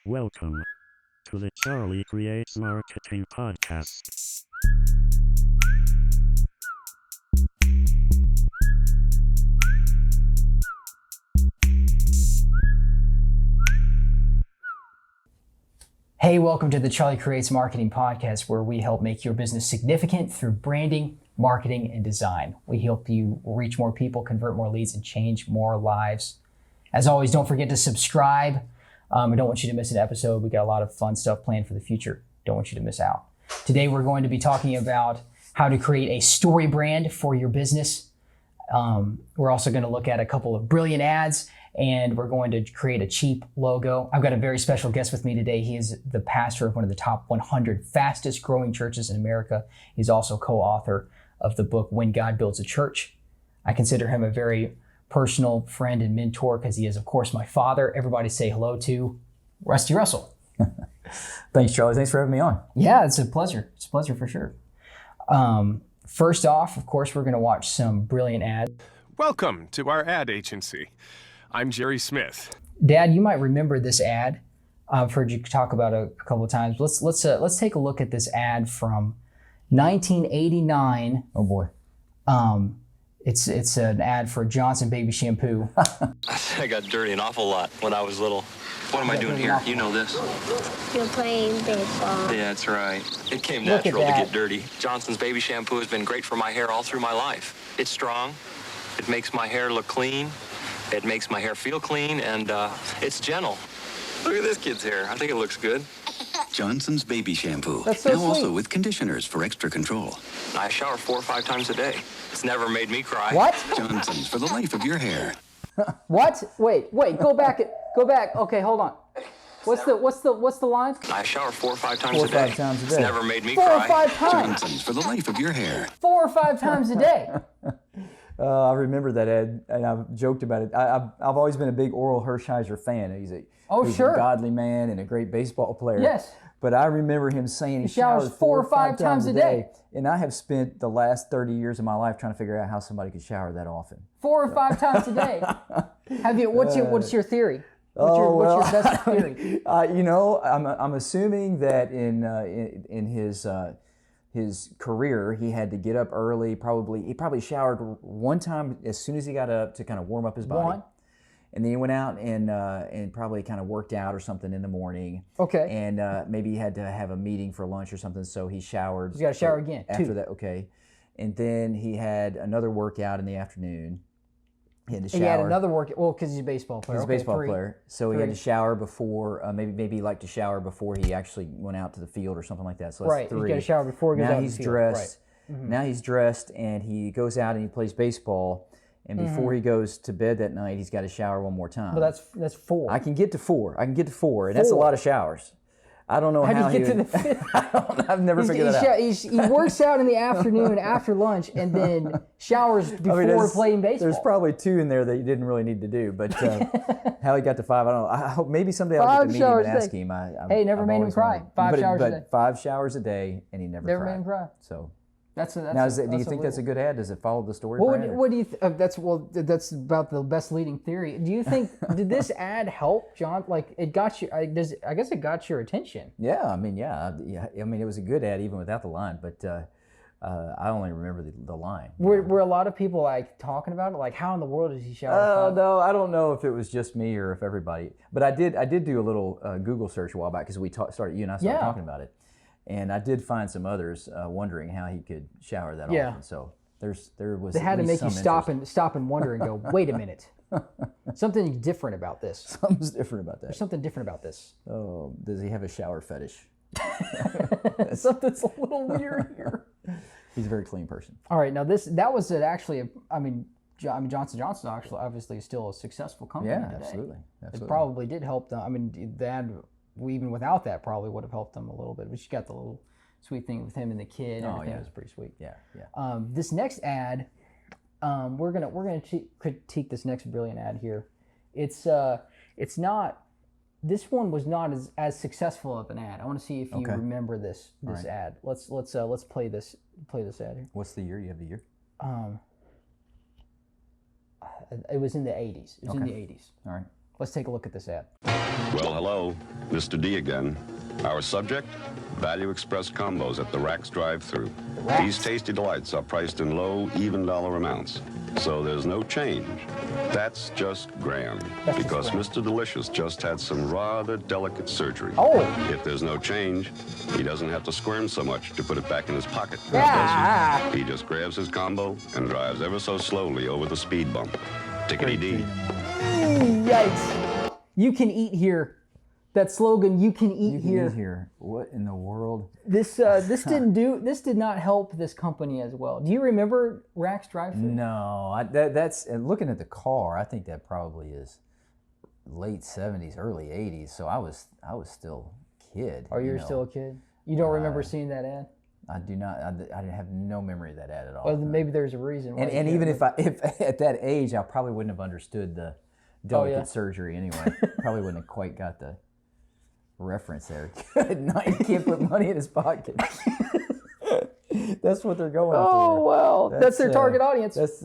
Welcome to the Charlie Creates Marketing Podcast. Hey, welcome to the Charlie Creates Marketing Podcast, where we help make your business significant through branding, marketing, and design. We help you reach more people, convert more leads, and change more lives. As always, don't forget to subscribe. I don't want you to miss an episode. We got a lot of fun stuff planned for the future. Don't want you to miss out. Today, we're going to be talking about how to create a story brand for your business. We're also going to look at a couple of brilliant ads, and we're going to create a cheap logo. I've got a very special guest with me today. He is the pastor of one of the top 100 fastest growing churches in America. He's also co-author of the book, When God Builds a Church. I consider him a very personal friend and mentor because he is, of course, my father. Everybody say hello to Rusty Russell. Thanks, Charlie. Thanks for having me on. Yeah, it's a pleasure. It's a pleasure for sure. First off, of course, we're going to watch some brilliant ads. Welcome to our ad agency. I'm Jerry Smith. Dad, you might remember this ad. I've heard you talk about it a couple of times. Let's take a look at this ad from 1989. Oh boy. It's an ad for Johnson baby shampoo. I got dirty an awful lot when I was little. What am I doing here? You know this. You're playing baseball. Yeah, that's right. It came Look at natural to that. get dirty. Johnson's baby shampoo has been great for my hair all through my life. It's strong. It makes my hair look clean. It makes my hair feel clean, and it's gentle. Look at this kid's hair. I think it looks good. Johnson's baby shampoo. That's so now sweet. also with conditioners for extra control. I shower 4 or 5 times a day. It's never made me cry. What? Johnson's for the life of your hair. What? Wait, go back. Okay, hold on. What's the line? I shower 4 or 5 times 4 or a day. 5 times a It's day. never made me 4 or cry. 5 times. Johnson's for the life of your hair. 4 or 5 times a day. I remember that ad, and I've joked about it. I've always been a big Oral Hershiser fan. He's Sure. a godly man and a great baseball player. Yes. But I remember him saying he showers showered 4 or 5 times a day. And I have spent the last 30 years of my life trying to figure out how somebody could shower that often. 4 or 5 times a day. Have you? What's your theory? What's your best theory? I'm assuming that in his career, he had to get up early. He probably showered one time as soon as he got up to kind of warm up his body. And then he went out and probably kind of worked out or something in the morning. Okay. And maybe he had to have a meeting for lunch or something, so he showered. He's got to shower again. After 2. that, okay. And then he had another workout in the afternoon. He had to shower. He had another because he's a baseball player. He's a baseball player, so he had to 3. shower before. Maybe he liked to shower before he actually went out to the field or something like that. So that's Right. 3. He's got to shower before he goes out Now to he's the field. dressed. Right. Now he's dressed, and he goes out and he plays baseball. And before he goes to bed that night, he's got to shower one more time. But that's 4. I can get to 4. And that's a lot of showers. I don't know how How do you get to would- the 5th? I've never figured that out. He works out in the afternoon after lunch and then showers before there's- playing baseball. There's probably 2 in there that you didn't really need to do, but how he got to 5, I don't know. I hope maybe someday I'll 5 get to meet him showers and a ask day. him. Hey, never I've made him always cry. wanted- 5 showers a day. 5 showers a day, and he never Never cried. made him cry. So That's do you think that's a good ad? Does it follow the story? What do you? That's about the best leading theory. Do you think did this ad help John? Like it got you? I guess it got your attention. Yeah. I mean, it was a good ad even without the line, but I only remember the line. Were a lot of people like talking about it? Like, how in the world does he shower? Oh no, I don't know if it was just me or if everybody. But I did do a little Google search a while back because you and I started talking about it, and I did find some others wondering how he could shower that often. So there was. They had to at least make you some stop and wonder and go, wait a minute, something different about this. Something's different about that. There's something different about this. Oh, does he have a shower fetish? Something's a little weird here. He's a very clean person. All right, now that was Johnson & Johnson actually obviously is still a successful company Yeah, today. absolutely. It probably did help them. I mean, the ad, even without that, probably would have helped them a little bit. But you got the little sweet thing with him and the kid. And everything. It was pretty sweet. Yeah. This next ad, we're gonna critique this next brilliant ad here. It's not. This one was not as successful of an ad. I want to see if you remember this right. ad. Let's play this ad here. What's the year? You have the year? It was in the 80s. It was in the 80s. All right. Let's take a look at this ad. Well, hello, Mr. D again. Our subject, Value Express combos at the Racks drive-thru. These tasty delights are priced in low, even dollar amounts, so there's no change. That's just grand, because Mr. Delicious just had some rather delicate surgery. Oh. If there's no change, he doesn't have to squirm so much to put it back in his pocket. Yeah. Does he? He just grabs his combo and drives ever so slowly over the speed bump. Tickety-dee. Yikes. You can eat here. That slogan, you can eat here. Eat here. What in the world? This did not help this company as well. Do you remember Racks drive-thru? No, that's and looking at the car. I think that probably is late '70s, early '80s. So I was still a kid. Oh, you're still a kid. You don't remember seeing that ad? I do not. I have no memory of that ad at all. Well, then maybe there's a reason. Why And even if at that age, I probably wouldn't have understood the delicate surgery anyway. Probably wouldn't have quite got the reference there. Good night. He can't put money in his pocket. That's what they're going for. Oh well, that's their target audience. That's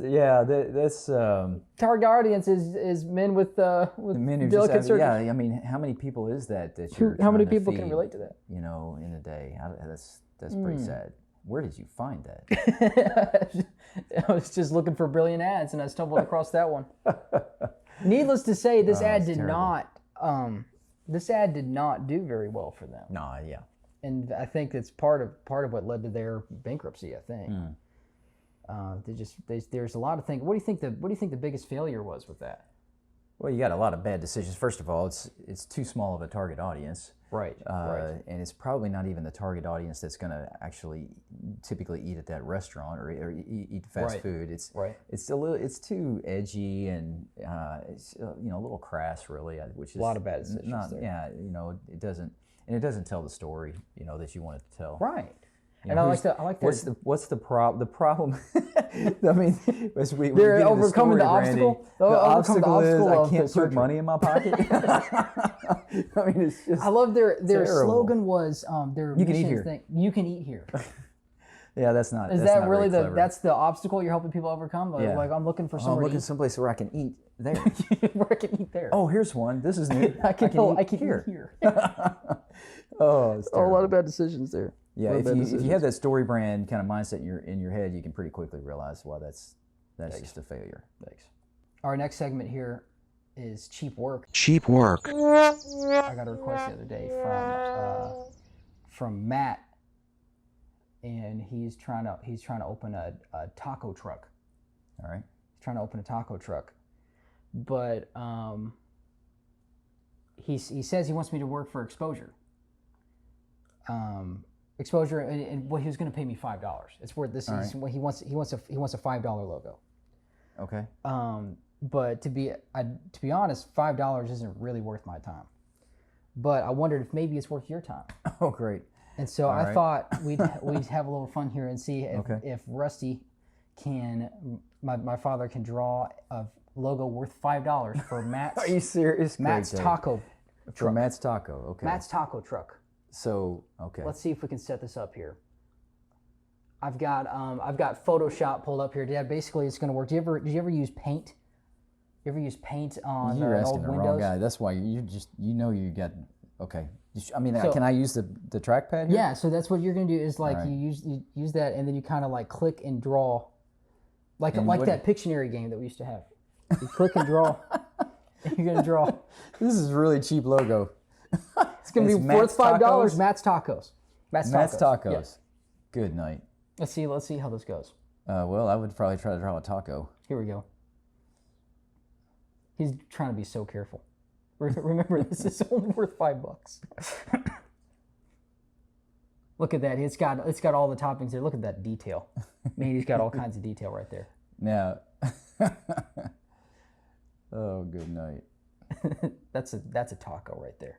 target audience is men with men who delicate just have, surgery. yeah. I mean, how many people is that you're How many trying to people can feed, relate to that? You know, in a day. That's pretty sad. Where did you find that? I was just looking for brilliant ads, and I stumbled across that one. Needless to say, this ad did not. This ad did not do very well for them. No, yeah. And I think it's part of what led to their bankruptcy. I think there's a lot of things. What do you think the biggest failure was with that? Well, you got a lot of bad decisions. First of all, it's too small of a target audience. Right. And it's probably not even the target audience that's going to actually typically eat at that restaurant or eat fast food. It's too edgy and it's a little crass really, which is a lot of bad decisions there. Yeah, it doesn't tell the story that you want it to tell. Right. And I like that. What's the problem? The problem. I mean, as they're overcoming the obstacle. The obstacle is I can't put surgery. money in my pocket. I mean, it's just. I love their terrible. slogan was their You can eat mission here. thing. You can eat here. Yeah, that's not. Is that's that not really very clever. that's the obstacle you're helping people overcome? Yeah. Like I'm looking for I'm somewhere. looking someplace where I can eat there. Where I can eat there. Oh, here's one. This is new. I can eat eat here. here. Oh, it's a lot terrible. of bad decisions there. Yeah, if you have that StoryBrand kind of mindset in your head, you can pretty quickly realize why that's just a failure. Thanks. Our next segment here is cheap work. Cheap work. I got a request the other day from Matt, and he's trying to open a taco truck. All right. He's trying to open a taco truck, but he says he wants me to work for exposure. Exposure, and well, he was going to pay me $5. It's worth this. Is what he wants. He wants a $5 logo. Okay. But to be honest, $5 isn't really worth my time. But I wondered if maybe it's worth your time. Oh, great. And so All I right. thought we'd have a little fun here and see Okay. if Rusty my father can draw a logo worth $5 for Matt's. Are you serious? Matt's Great, Dave. taco. For Truck. Matt's Taco. Okay. Matt's taco truck. So okay. Let's see if we can set this up here. I've got Photoshop pulled up here. Yeah, basically it's going to work. Did you ever use Paint? You ever use Paint on You're asking old the Windows? wrong guy. That's why you got. Okay. I mean, So- can I use the trackpad here? Yeah, so that's what you're going to do is like All right. you use that and then you kind of like click and draw, like And what- that Pictionary game that we used to have. You click and draw. And you're going to draw. This is a really cheap logo. It's going to It's be worth Matt's $5. Tacos? Matt's Tacos. Matt's Tacos. Yes. Good night. Let's see how this goes. Well, I would probably try to draw a taco. Here we go. He's trying to be so careful. Remember, this is only worth $5. Look at that. It's got all the toppings there. Look at that detail. Man, he's got all kinds of detail right there. Now. Oh, good night. That's a taco right there.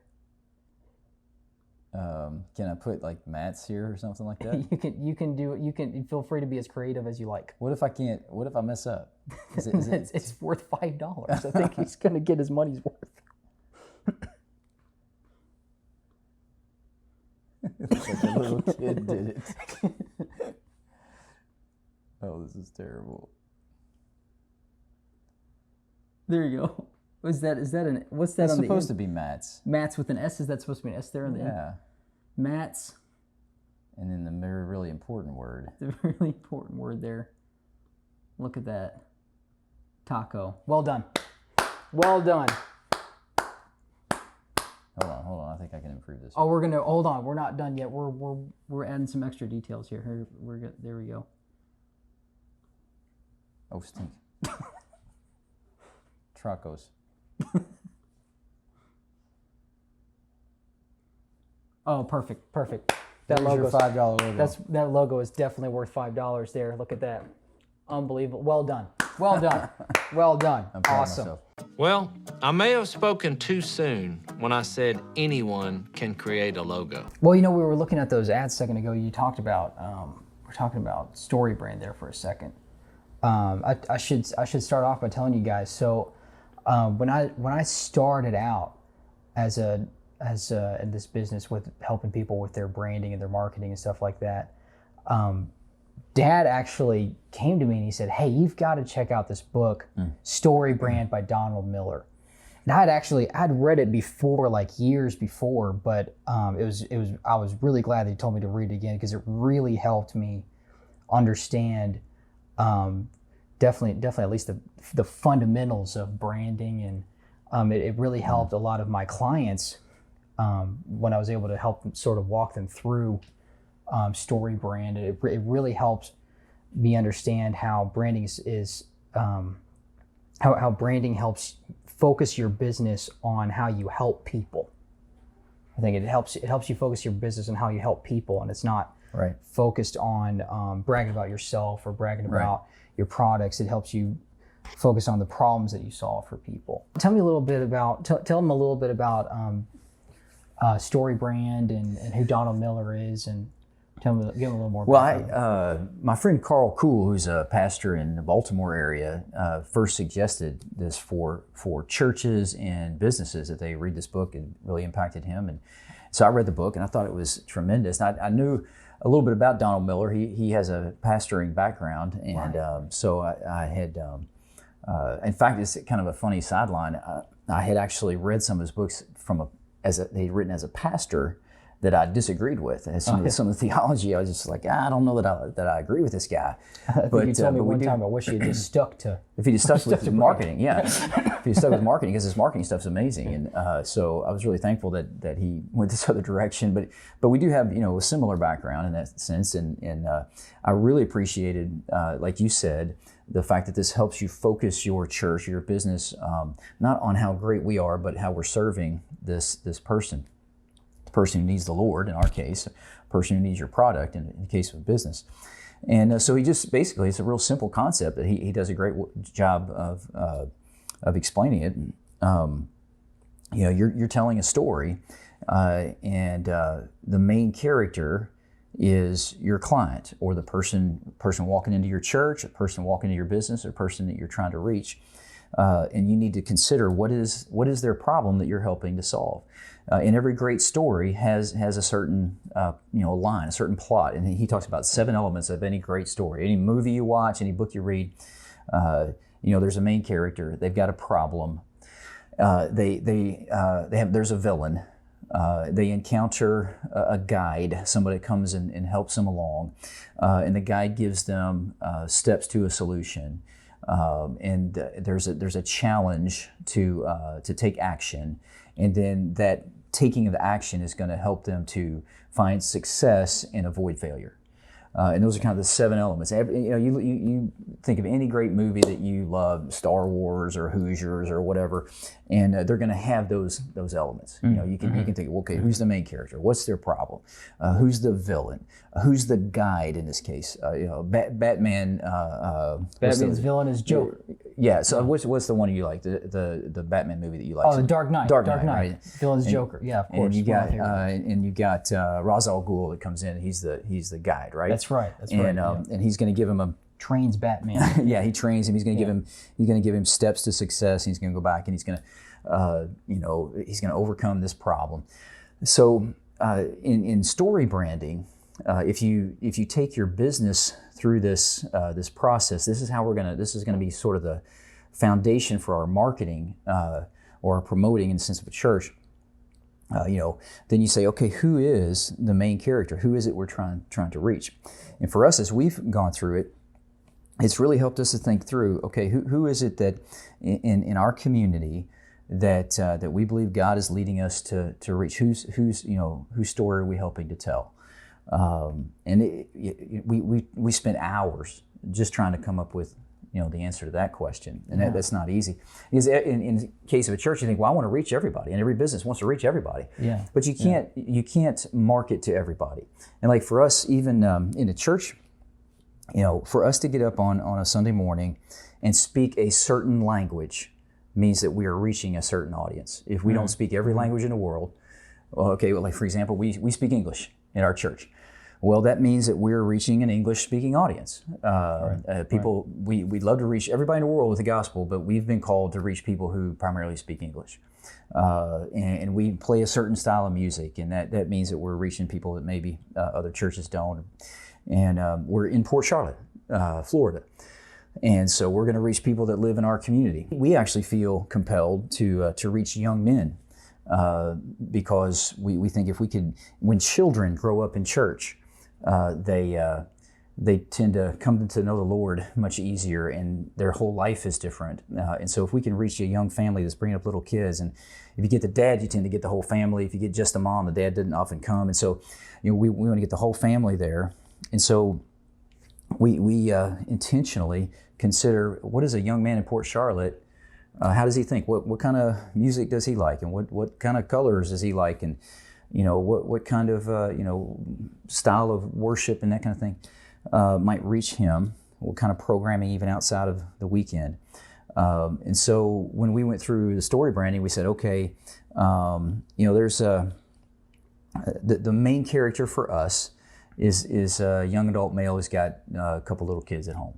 Can I put like Matt's here or something like that? You can feel free to be as creative as you like. What if I can't? What if I mess up? It's worth $5. I think he's gonna get his money's worth. It's like a little kid did it. Oh, this is terrible. There you go. What's that? Is that an? What's that It's on the supposed end? to be Mats. Mats with an S. Is that supposed to be an S there on the end? Yeah. Mats. And then the very, really important word. The really important word there. Look at that. Taco. Well done. Well done. Hold on. I think I can improve this. Oh, we're gonna hold on. We're not done yet. We're adding some extra details here. There we go. Oh, stink. Tracos. Oh, perfect. That was your $5 logo. That logo is definitely worth $5 there. Look at that. Unbelievable. Well done. Well done. Well done. I'm proud of Awesome. myself. Well, I may have spoken too soon when I said anyone can create a logo. Well, you know, we were looking at those ads a second ago. You talked about we're talking about StoryBrand there for a second. I should start off by telling you guys. So when I started out as in this business with helping people with their branding and their marketing and stuff like that, Dad actually came to me and he said, "Hey, you've got to check out this book, StoryBrand by Donald Miller." And I'd read it before, like years before, but I was really glad that he told me to read it again because it really helped me understand definitely at least the fundamentals of branding, and it really helped a lot of my clients when I was able to help them sort of walk them through StoryBrand. It really helps me understand how branding is how branding helps focus your business on how you help people. I think it helps you focus your business on how you help people, and it's not focused on bragging about yourself or bragging about your products. It helps you focus on the problems that you solve for people. Tell me a little bit about tell them a little bit about StoryBrand and who Donald Miller is, and give them a little more background. Well, my friend Carl Kuhl, who's a pastor in the Baltimore area, first suggested this for churches and businesses that they read this book. It really impacted him, and so I read the book and I thought it was tremendous. And I knew a little bit about Donald Miller. He has a pastoring background, and so I had. In fact, it's kind of a funny sideline. I had actually read some of his books they'd written as a pastor that I disagreed with. And some of the theology, I was just like, I don't know that I agree with this guy. I think you told me one time, I wish he had just stuck to. If he just stuck with marketing, yeah. If he stuck with marketing, because his marketing stuff's amazing. And so I was really thankful that he went this other direction. But we do have, a similar background in that sense. And I really appreciated, like you said, the fact that this helps you focus your church, your business, not on how great we are, but how we're serving this person. The person who needs the Lord, in our case, the person who needs your product, in the case of business. And so he just basically, it's a real simple concept that he does a great job of explaining it. You're telling a story, and the main character is your client, or the person walking into your church, a person walking into your business, or a person that you're trying to reach. And you need to consider what is their problem that you're helping to solve. And every great story has a certain line, a certain plot. And he talks about 7 elements of any great story. Any movie you watch, any book you read, there's a main character. They've got a problem. There's a villain. They encounter a guide, somebody that comes and helps them along, and the guide gives them steps to a solution. And there's a challenge to take action, and then that taking of the action is going to help them to find success and avoid failure. And those are kind of the 7 elements. You think of any great movie that you love, Star Wars or Hoosiers or whatever, and they're going to have those elements. You can think, okay, who's the main character? What's their problem? Who's the villain? Who's the guide in this case? Batman. Batman's villain is Joker. Yeah. So what's the one you like? The Batman movie that you like? Oh, The Dark Knight. Dark Knight. Right? Villain's Joker. Yeah, of course. And you got Ra's al Ghul that comes in. He's the guide, right? That's right. And he's going to give him trains Batman. Yeah, he trains him. He's going to give him steps to success. He's going to go back and he's going to overcome this problem. So in story branding, if you take your business through this process, this is going to be sort of the foundation for our marketing. or are promoting in the sense of a church, then you say, okay, who is the main character? Who is it we're trying to reach? And for us, as we've gone through it, it's really helped us to think through, okay, who is it that in our community that we believe God is leading us to reach? Whose story are we helping to tell? We spent hours just trying to come up with the answer to that question, and that's not easy. Because in the case of a church, you think, well, I want to reach everybody, and every business wants to reach everybody. Yeah. But you can't market to everybody. And like for us, even in the church, for us to get up on a Sunday morning and speak a certain language means that we are reaching a certain audience. If we don't speak every language in the world, like for example, we speak English in our church. Well, that means that we're reaching an English-speaking audience. People, we'd love to reach everybody in the world with the gospel, but we've been called to reach people who primarily speak English. And we play a certain style of music, and that means that we're reaching people that maybe other churches don't. And we're in Port Charlotte, Florida. And so we're going to reach people that live in our community. We actually feel compelled to reach young men because we think if we could, when children grow up in church, they tend to come to know the Lord much easier, and their whole life is different. And so if we can reach a young family that's bringing up little kids, and if you get the dad, you tend to get the whole family. If you get just the mom, the dad doesn't often come. And so we want to get the whole family there. And so we intentionally consider, what is a young man in Port Charlotte, how does he think? What kind of music does he like? And what kind of colors does he like? And what kind of style of worship and that kind of thing might reach him? What kind of programming even outside of the weekend? And so when we went through the story branding, we said, okay, there's the main character for us is a young adult male who's got a couple little kids at home.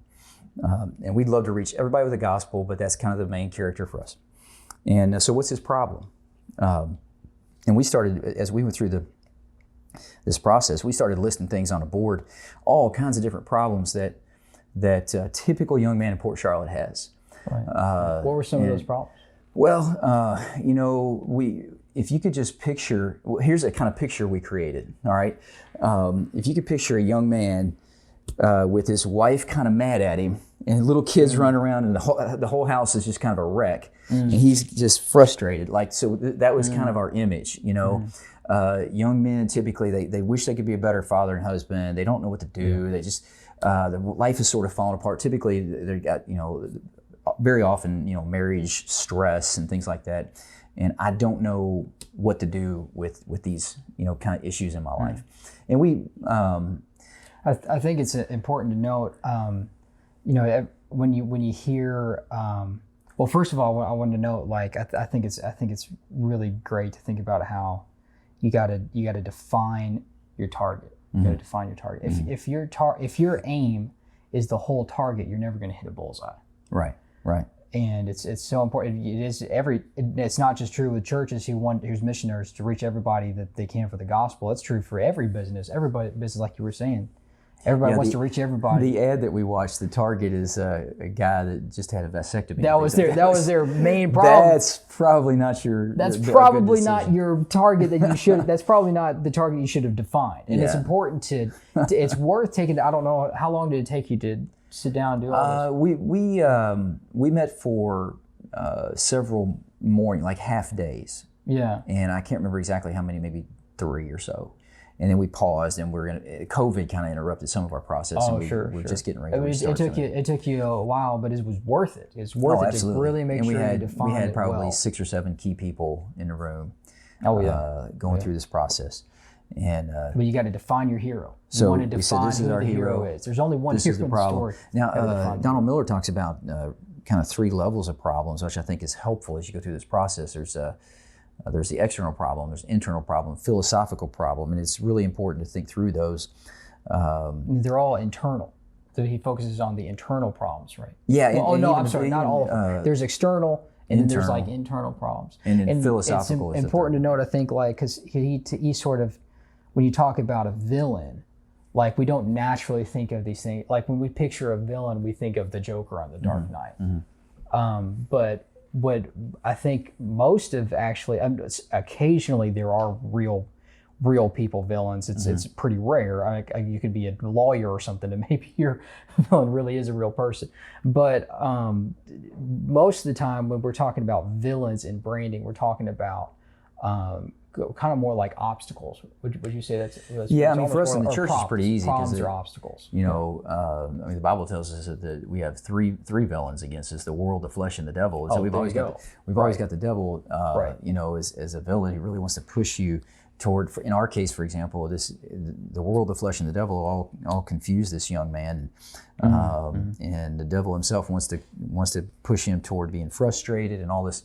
And we'd love to reach everybody with the gospel, but that's kind of the main character for us. And so what's his problem? And we started, as we went through this process, we started listing things on a board, all kinds of different problems that a typical young man in Port Charlotte has. Right. What were some of those problems? Well, if you could just picture, here's a kind of picture we created, all right? If you could picture a young man with his wife kind of mad at him, and little kids run around, and the whole house is just kind of a wreck, and he's just frustrated. That was kind of our image, Young men typically they wish they could be a better father and husband. They don't know what to do. They just their life is sort of falling apart. Typically, they got very often marriage stress and things like that. And I don't know what to do with these kind of issues in my life. And we. I think it's important to note, when you hear, well, first of all, I wanted to note, I think it's really great to think about how you gotta define your target. You gotta define your target. If your aim is the whole target, you're never going to hit a bullseye. Right. And it's so important. It's not just true with churches who's missionaries to reach everybody that they can for the gospel. It's true for every business. Business, like you were saying. Everybody wants to reach everybody. The ad that we watched, the target is a guy that just had a vasectomy. That was their main problem. That's probably not your. That's probably not your target that you should. That's probably not the target you should have defined. And it's important to. It's worth taking. I don't know how long did it take you to sit down and do all this? We met for several morning, like half days. Yeah. And I can't remember exactly how many, maybe 3 or so. And then we paused, and COVID kind of interrupted some of our process. Oh, and sure. We're just getting ready to restart. It took you a while, but it was worth it. It's worth it to really make sure you define it well. We had probably 6 or 7 key people in the room. Going through this process. And but you got to define your hero. So want to define this is our hero. Is. There's only one hero in the story. Now, Donald Miller talks about kind of 3 levels of problems, which I think is helpful as you go through this process. There's the external problem, there's internal problem, philosophical problem, and it's really important to think through those. They're all internal. So he focuses on the internal problems, right? Yeah. I'm sorry, not all of them. There's external, and then there's internal problems. And then philosophical is important to note, I think, because he sort of, when you talk about a villain, we don't naturally think of these things. Like when we picture a villain, we think of the Joker on The Dark Knight. But but I think most of actually, occasionally there are real people villains. It's pretty rare. You could be a lawyer or something, and maybe your villain really is a real person. But most of the time, when we're talking about villains in branding, we're talking about kind of more like obstacles. Would you say that's yeah? I mean, for us in the church, it's pretty easy because problems or obstacles. You know, I mean, the Bible tells us that we have three villains against us: the world, the flesh, and the devil. And so we've always got the devil. You know, as a villain, he really wants to push you toward. In our case, for example, the world, the flesh, and the devil all confuse this young man, and the devil himself wants to push him toward being frustrated and all this.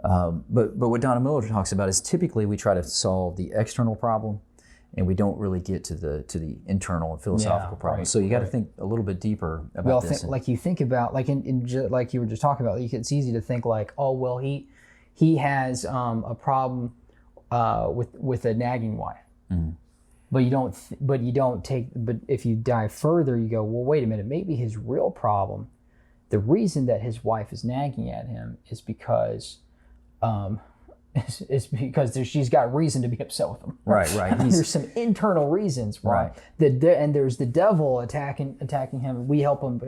But what Donna Miller talks about is typically we try to solve the external problem, and we don't really get to the internal and philosophical problem. So you got to think a little bit deeper about this. Like you think about like like you were just talking about, it's easy to think like, oh well, he has a problem with a nagging wife, but you don't. But if you dive further, you go, well, wait a minute, maybe his real problem, the reason that his wife is nagging at him is because. It's because she's got reason to be upset with him. Right. There's some internal reasons why. And there's the devil attacking him. We help him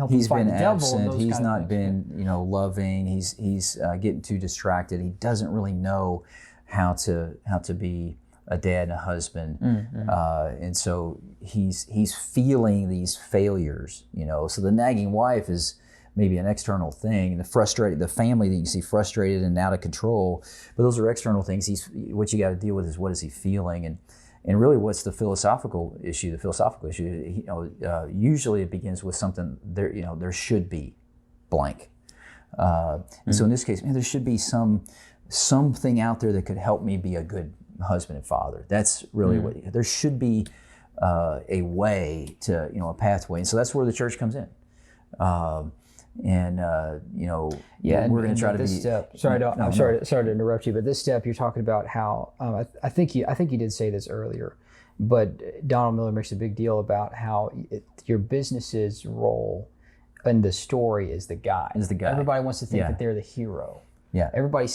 He's fight been the devil. absent. He's not been loving. He's getting too distracted. He doesn't really know how to be a dad and a husband, and so he's feeling these failures. So the nagging wife is maybe an external thing. The family that you see frustrated and out of control, but those are external things. What you got to deal with is what is he feeling, and really what's the philosophical issue. The philosophical issue, usually it begins with something there. There should be blank. And so in this case, there should be something out there that could help me be a good husband and father. That's really what there should be. A way to a pathway, and so that's where the church comes in. We're going to try to be. Step, sorry to interrupt you, but this step you're talking about how I think you did say this earlier, but Donald Miller makes a big deal about how your business's role in the story is the guide. Everybody wants to think that they're the hero. Yeah. Everybody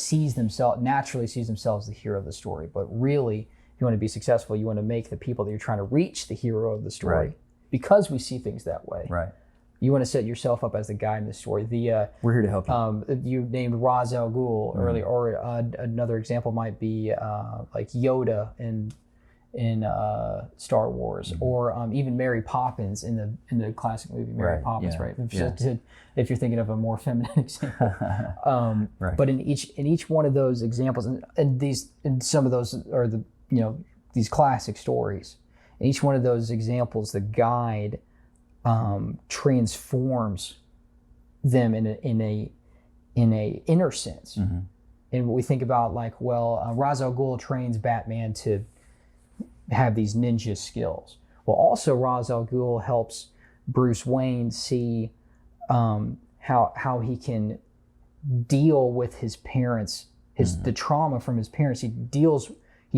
naturally sees themselves the hero of the story, but really, if you want to be successful, you want to make the people that you're trying to reach the hero of the story, because we see things that way. Right. You want to set yourself up as the guy in the story. We're here to help you. You named Ra's al Ghul earlier, or another example might be like Yoda in Star Wars, or even Mary Poppins in the classic movie Mary Poppins, right? If you're thinking of a more feminine example, but in each one of those examples, and some of those are these classic stories. In each one of those examples, the guide transforms them in a inner sense. And we think about Ra's al Ghul trains Batman to have these ninja skills. Well, also Ra's al Ghul helps Bruce Wayne see how he can deal with his parents, the trauma from his parents. He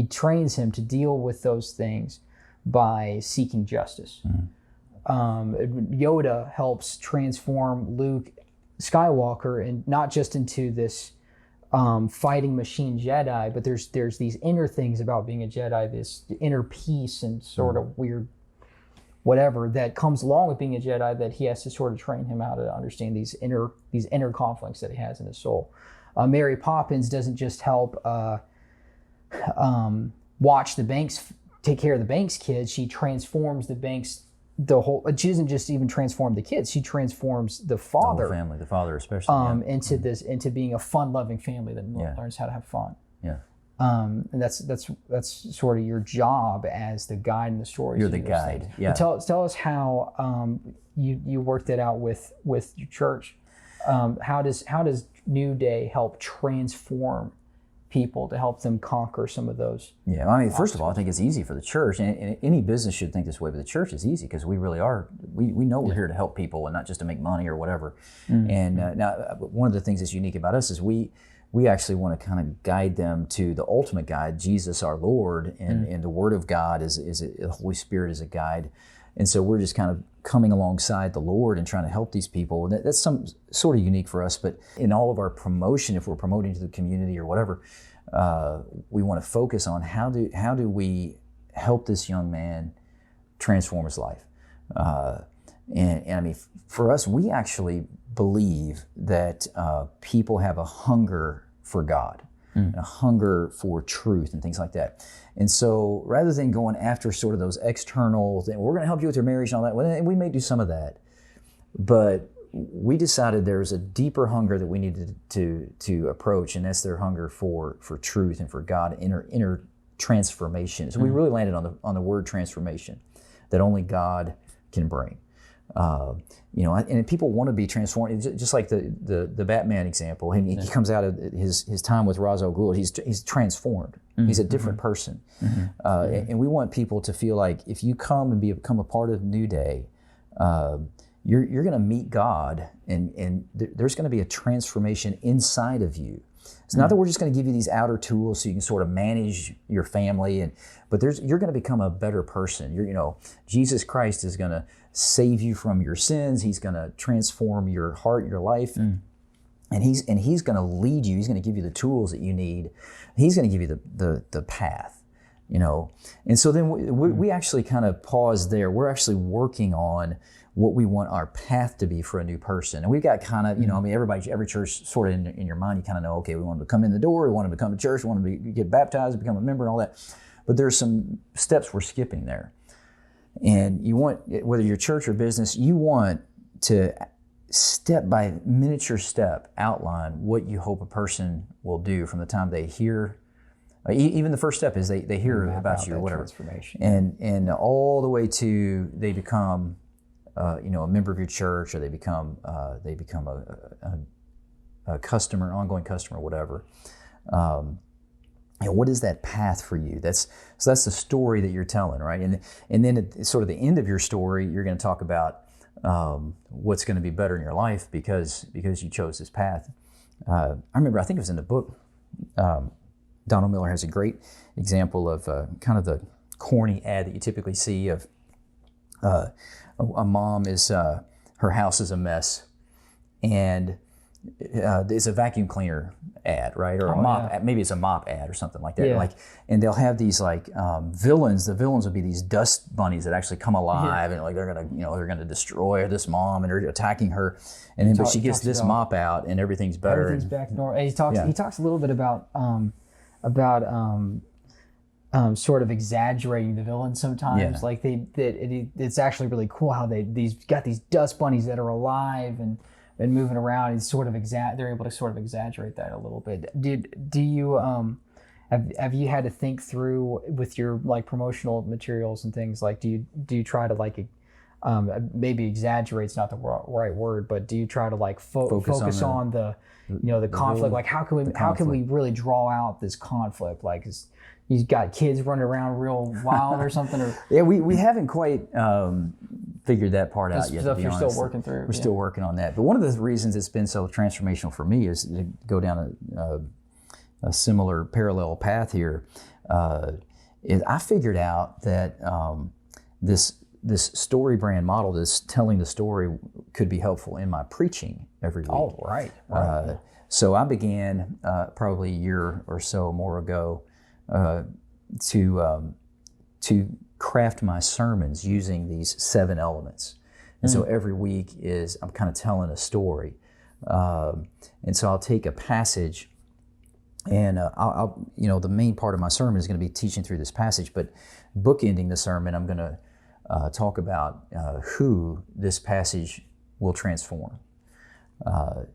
trains him to deal with those things by seeking justice. Yoda helps transform Luke Skywalker, and not just into this fighting machine Jedi, but there's these inner things about being a Jedi, this inner peace and sort of weird whatever that comes along with being a Jedi, that he has to sort of train him how to understand these inner conflicts that he has in his soul. Mary Poppins doesn't just help watch the Banks, take care of the Banks kids. She transforms the Banks. She doesn't just even transform the kids. She transforms the father, the whole family, the father especially, into being a fun-loving family that learns how to have fun. Yeah. And that's sort of your job as the guide in the story. You're the guide. Yeah. Tell us how you worked it out with your church. How does New Day help transform people to help them conquer some of those? Yeah, I mean, first of all, I think it's easy for the church, and any business should think this way, but the church is easy because we really are, we know we're here to help people and not just to make money or whatever. And now, one of the things that's unique about us is we actually want to kind of guide them to the ultimate guide, Jesus our Lord, and the Word of God is the Holy Spirit is a guide. And so we're just kind of coming alongside the Lord and trying to help these people. And that's some sort of unique for us. But in all of our promotion, if we're promoting to the community or whatever, we want to focus on how do we help this young man transform his life. And I mean, for us, we actually believe that people have a hunger for God, and a hunger for truth and things like that. And so rather than going after sort of those external things, we're going to help you with your marriage and all that, well, we may do some of that, but we decided there's a deeper hunger that we needed to approach, and that's their hunger for truth and for God, inner transformation. So we really landed on the word transformation that only God can bring. And people want to be transformed, just like the Batman example. He comes out of his time with Ra's al Ghul. He's transformed. He's a different person, and we want people to feel like if you come and become a part of New Day, you're going to meet God, and there's going to be a transformation inside of you. It's not that we're just going to give you these outer tools so you can sort of manage your family, but you're going to become a better person. Jesus Christ is going to save you from your sins. He's going to transform your heart, your life, and he's going to lead you. He's going to give you the tools that you need. He's going to give you the path. And so then we actually kind of pause there. We're actually working on what we want our path to be for a new person. And we've got kind of, every church sort of in your mind, you kind of know, okay, we want them to come in the door, we want them to come to church, we want them to get baptized, become a member and all that. But there's some steps we're skipping there. And you want, whether you're church or business, you want to step by miniature step outline what you hope a person will do from the time they hear. Even the first step is they hear about you or whatever. And all the way to they become a member of your church, or they become a customer, ongoing customer, whatever. What is that path for you? That's the story that you're telling, right? And then at sort of the end of your story, you're going to talk about what's going to be better in your life because you chose this path. I remember, I think it was in the book. Donald Miller has a great example of kind of the corny ad that you typically see of a mom is her house is a mess, and it's a vacuum cleaner ad, right? Or a mop, maybe it's a mop ad or something like that. Yeah. And they'll have these villains. The villains will be these dust bunnies that actually come alive, and they're gonna destroy this mom, and they're attacking her. And then, but she gets this mop out, and everything's better. Everything's back to normal. And he talks a little bit about sort of exaggerating the villain sometimes. Like it's actually really cool how these dust bunnies that are alive and moving around. It's sort of they're able to sort of exaggerate that a little bit. Do you have you had to think through with your like promotional materials and things, like do you try to like maybe exaggerate's not the right word, but do you try to like focus on the conflict? Like how can we really draw out this conflict? Like you've got kids running around real wild or something? Or yeah, we haven't quite figured that part out yet. Stuff you're honest. Still working through. We're still working on that. But one of the reasons it's been so transformational for me is to go down a similar parallel path here. Is I figured out that this StoryBrand model, this telling the story, could be helpful in my preaching every week. Oh, right. So I began probably a year or so more ago to craft my sermons using these 7 elements. And so every week I'm kind of telling a story. And so I'll take a passage, and I'll the main part of my sermon is going to be teaching through this passage, but bookending the sermon, I'm going to talk about who this passage will transform. A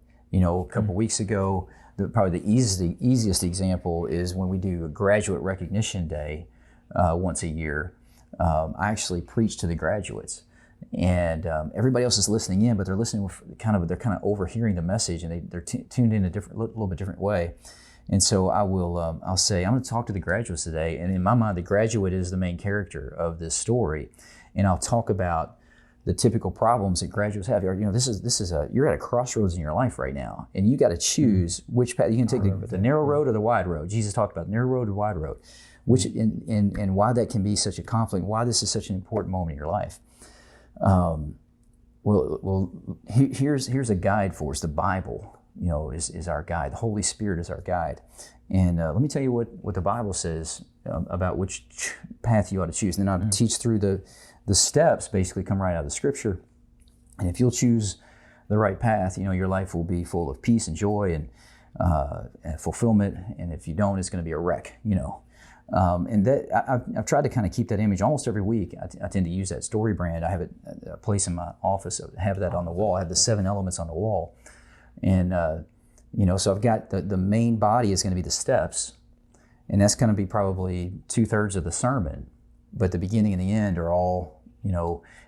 couple weeks ago, probably the easiest example is when we do a graduate recognition day once a year. I actually preach to the graduates, and everybody else is listening in, but they're listening with they're kind of overhearing the message, and they're tuned in a little bit different way. And so I'll say, I'm going to talk to the graduates today, and in my mind, the graduate is the main character of this story, and I'll talk about the typical problems that graduates have. You're at a crossroads in your life right now, and you got to choose which path. You can take the narrow road or the wide road. Jesus talked about the narrow road or wide road, which and why that can be such a conflict, why this is such an important moment in your life. Here's a guide for us. The Bible, is our guide. The Holy Spirit is our guide. And let me tell you what the Bible says about which path you ought to choose. And then I'll teach through the steps, basically come right out of the Scripture. And if you'll choose the right path, your life will be full of peace and joy and fulfillment. And if you don't, it's going to be a wreck, And that I've tried to kind of keep that image almost every week. I tend to use that StoryBrand. I have a place in my office. I have that on the wall. I have the 7 elements on the wall. And, so I've got the main body is going to be the steps. And that's going to be probably 2/3 of the sermon. But the beginning and the end are all,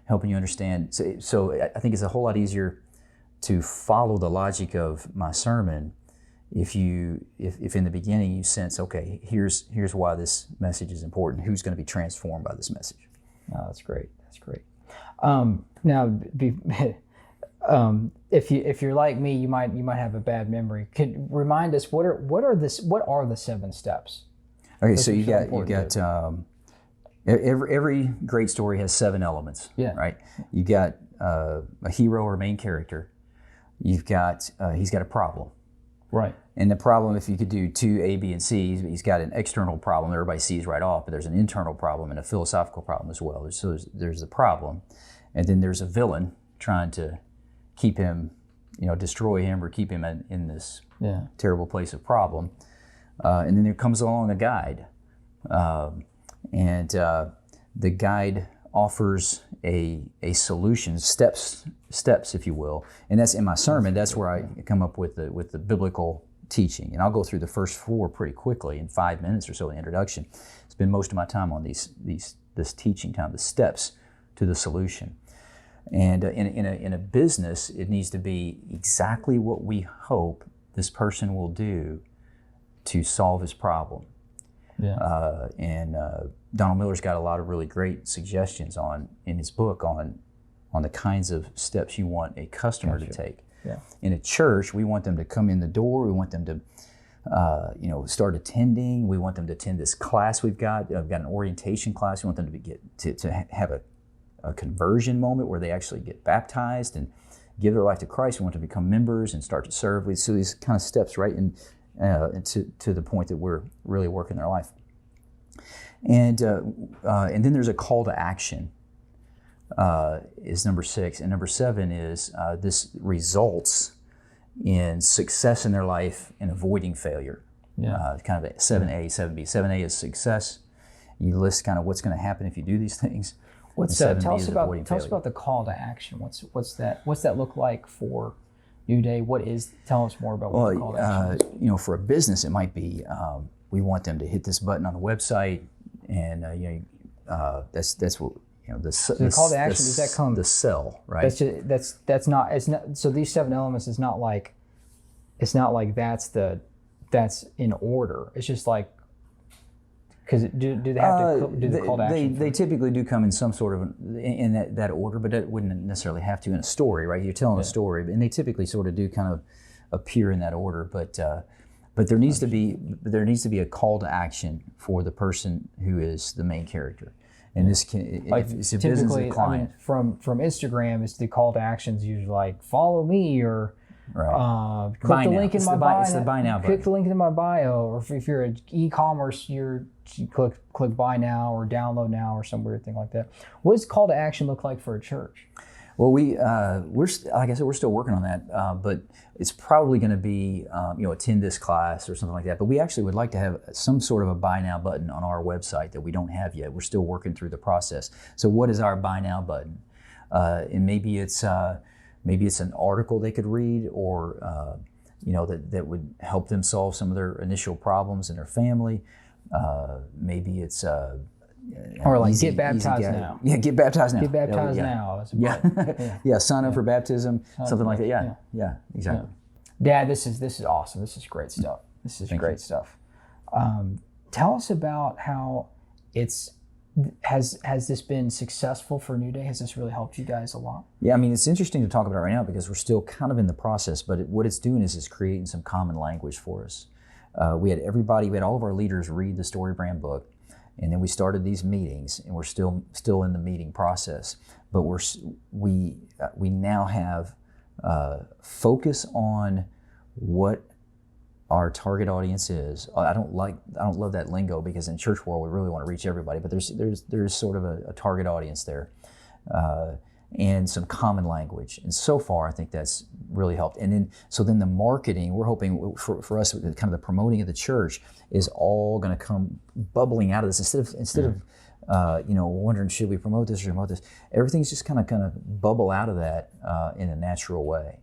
helping you understand. So I think it's a whole lot easier to follow the logic of my sermon if in the beginning you sense, okay, here's why this message is important, who's going to be transformed by this message. Oh, that's great. That's great. If you're like me, you might have a bad memory. Could remind us what are the 7 steps? Okay, so you got every great story has 7 elements. Yeah. Right. You got a hero or main character. You've got he's got a problem. Right. And the problem, if you could do 2 A, B, and C, he's got an external problem that everybody sees right off, but there's an internal problem and a philosophical problem as well. So there's the problem, and then there's a villain trying to keep him, destroy him or keep him in this terrible place of problem. And then there comes along a guide, and the guide offers a solution, steps, if you will. And that's in my sermon. That's where I come up with the biblical teaching. And I'll go through the first 4 pretty quickly in 5 minutes or so in the introduction. Spend most of my time on this teaching time, the steps to the solution. And in a business, it needs to be exactly what we hope this person will do to solve his problem. Yeah. And Donald Miller's got a lot of really great suggestions in his book on the kinds of steps you want a customer to take. Yeah. In a church, we want them to come in the door. We want them to, start attending. We want them to attend this class we've got. We've got an orientation class. We want them to have a conversion moment where they actually get baptized and give their life to Christ. We want them to become members and start to serve. So these kind of steps, right, to the point that we're really working their life. And then there's a call to action. Is number 6, and number 7 is this results in success in their life and avoiding failure. Yeah. Kind of 7A, 7B. 7A is success. You list kind of what's going to happen if you do these things. Tell us about the call to action. What's that look like for New Day? Tell us more about what the call to action is. For a business, it might be we want them to hit this button on the website, and that's what. The call to action, does that come? The sell, right? That's not. It's not. So these 7 elements is not like. It's not like that's in order. It's just like. Because do they have to do the call to action? They typically do come in some sort of in that order, but that wouldn't necessarily have to in a story, right? You're telling a story, and they typically sort of do kind of appear in that order, but there needs to be a call to action for the person who is the main character. And this can, if it's a business or client. From Instagram, it's the call to actions usually like follow me or click the link in my bio. It's the buy now button. Click the link in my bio, or if you're an e-commerce, you click buy now or download now or some weird thing like that. What does call to action look like for a church? Well, we're like I said, we're still working on that, but it's probably going to be attend this class or something like that. But we actually would like to have some sort of a buy now button on our website that we don't have yet. We're still working through the process. So what is our buy now button? And maybe it's an article they could read, or that would help them solve some of their initial problems in their family. Maybe it's or like get baptized now. Yeah, get baptized now. Get baptized now. Sign up for baptism, something like that. Yeah, exactly. Dad, this is awesome. This is great stuff. Thank you. Stuff. Tell us about how has this been successful for New Day? Has this really helped you guys a lot? Yeah, I mean, it's interesting to talk about it right now because we're still kind of in the process, but what it's doing is it's creating some common language for us. We had all of our leaders read the StoryBrand book, And then we started these meetings, and we're still in the meeting process. But we now have focus on what our target audience is. I don't love that lingo, because in church world we really want to reach everybody, but there's sort of a target audience there, and some common language. And so far, I think that's really helped. And then the marketing, we're hoping for us, kind of the promoting of the church is all going to come bubbling out of this instead of wondering, should we promote this or promote this? Everything's just kind of bubble out of that in a natural way.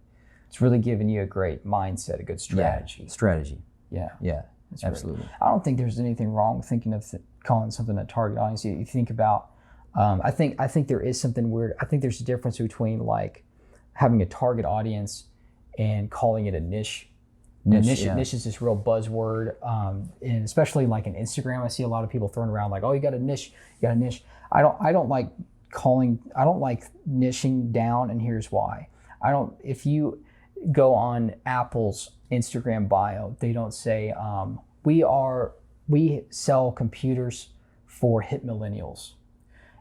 It's really giving you a great mindset, a good strategy. Yeah, strategy. Yeah. Yeah, That's absolutely. Great. I don't think there's anything wrong with thinking of calling something a target audience. You think about, I think there is something weird. I think there's a difference between like having a target audience and calling it a niche. Niche is this real buzzword, and especially like in Instagram, I see a lot of people throwing around like, "Oh, you got a niche, you got a niche." I don't like niching down, and here's why. If you go on Apple's Instagram bio, they don't say we sell computers for hip millennials.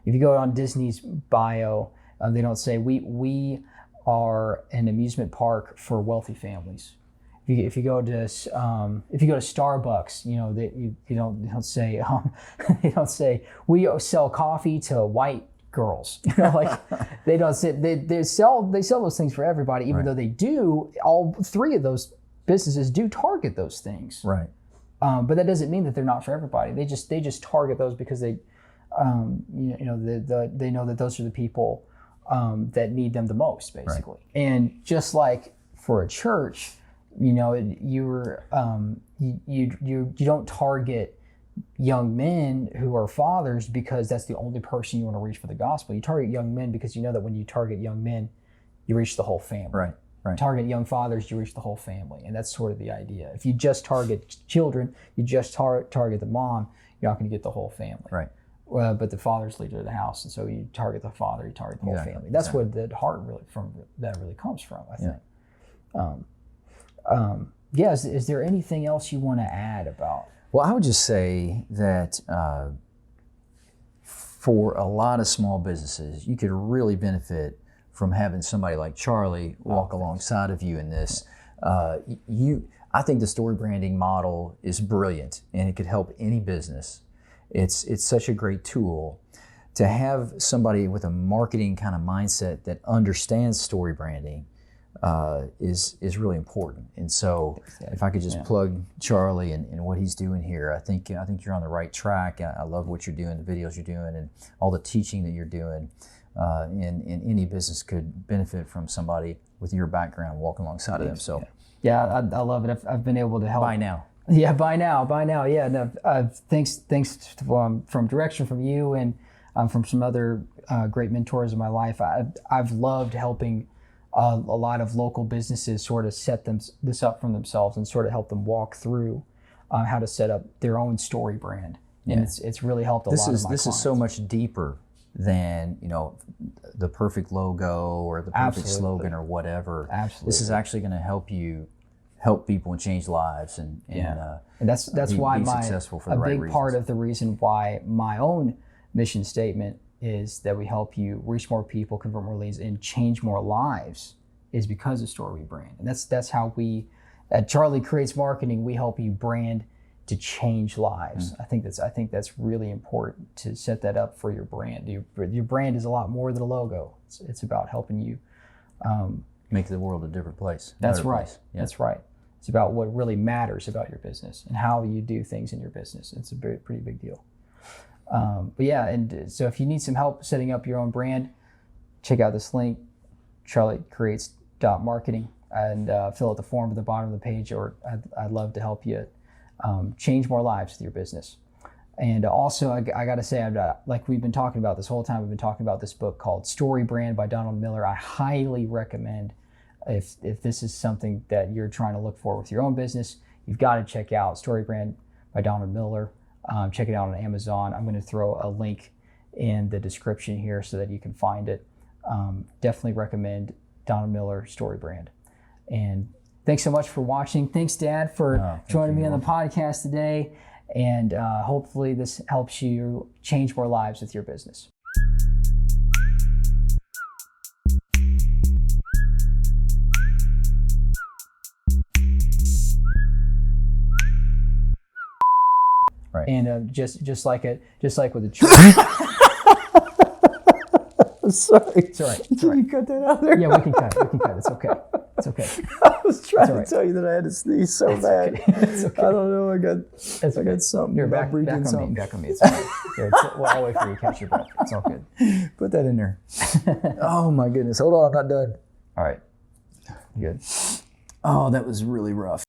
If you go on Disney's bio, they don't say we are an amusement park for wealthy families. If you go to Starbucks, they don't say they don't say we sell coffee to white girls. They don't say they sell those things for everybody, even though they do. All three of those businesses do target those things, right? But that doesn't mean that they're not for everybody. They just target those because they they know that those are the people that need them the most, basically. Right. And just like for a church, you don't target young men who are fathers because that's the only person you want to reach for the gospel. You target young men because you know that when you target young men, you reach the whole family. Right. Target young fathers, you reach the whole family, and that's sort of the idea. If you just target children, you just target the mom, you're not going to get the whole family. Right. But the father's leader of the house, and so you target the father, you target the whole family. That's what the heart really comes from, I think. Is there anything else you want to add about? Well, I would just say that for a lot of small businesses, you could really benefit from having somebody like Charlie walk alongside of you in this. I think the story branding model is brilliant, and it could help any business. It's such a great tool to have somebody with a marketing kind of mindset that understands story branding. Is really important. And so if I could just plug Charlie and what he's doing here, I think you're on the right track. I love what you're doing, the videos you're doing, and all the teaching that you're doing. And any business could benefit from somebody with your background walking alongside of them. So I love it. I've been able to help. By now. Yeah, by now. Yeah, no, thanks from direction from you and from some other great mentors in my life. I've loved helping a lot of local businesses sort of set this up for themselves and sort of help them walk through how to set up their own story brand. And it's really helped a lot of my clients. This is so much deeper than the perfect logo or the perfect slogan or whatever. Absolutely. This is actually going to help people and change lives and that's why be successful for the a right big reasons. Part of the reason why my own mission statement is that we help you reach more people, convert more leads, and change more lives is because of StoryBrand. And that's how we at Charlie Creates Marketing, we help you brand to change lives. I think that's really important to set that up for your brand. Your brand is a lot more than a logo. It's about helping you make the world a different place. That's right. Place. Yeah. That's right. It's about what really matters about your business and how you do things in your business. It's a pretty big deal. And so if you need some help setting up your own brand, check out this link, charliecreates.marketing, and fill out the form at the bottom of the page, or I'd love to help you change more lives with your business. And also, I got to say, like we've been talking about this whole time, we've been talking about this book called StoryBrand by Donald Miller. I highly recommend, if this is something that you're trying to look for with your own business, you've got to check out StoryBrand by Donald Miller. Check it out on Amazon. I'm going to throw a link in the description here so that you can find it. Definitely recommend Donald Miller StoryBrand. And thanks so much for watching. Thanks, Dad, for joining me on the podcast today. And hopefully this helps you change more lives with your business. Right. And just like with a church. Sorry. It's all right. It's all Can right. you cut that out there? Yeah, we can cut it. We can cut it. It's okay. It's okay. I was trying all to right. tell you that I had to sneeze so bad. Okay. It's okay. I don't know. I got okay. something. Here, about back breathing on me. something. Back on me. It's all right. Here, well, I'll wait for you to catch your breath. It's all good. Put that in there. Oh my goodness. Hold on. I'm not done. All right. Good. Oh, that was really rough.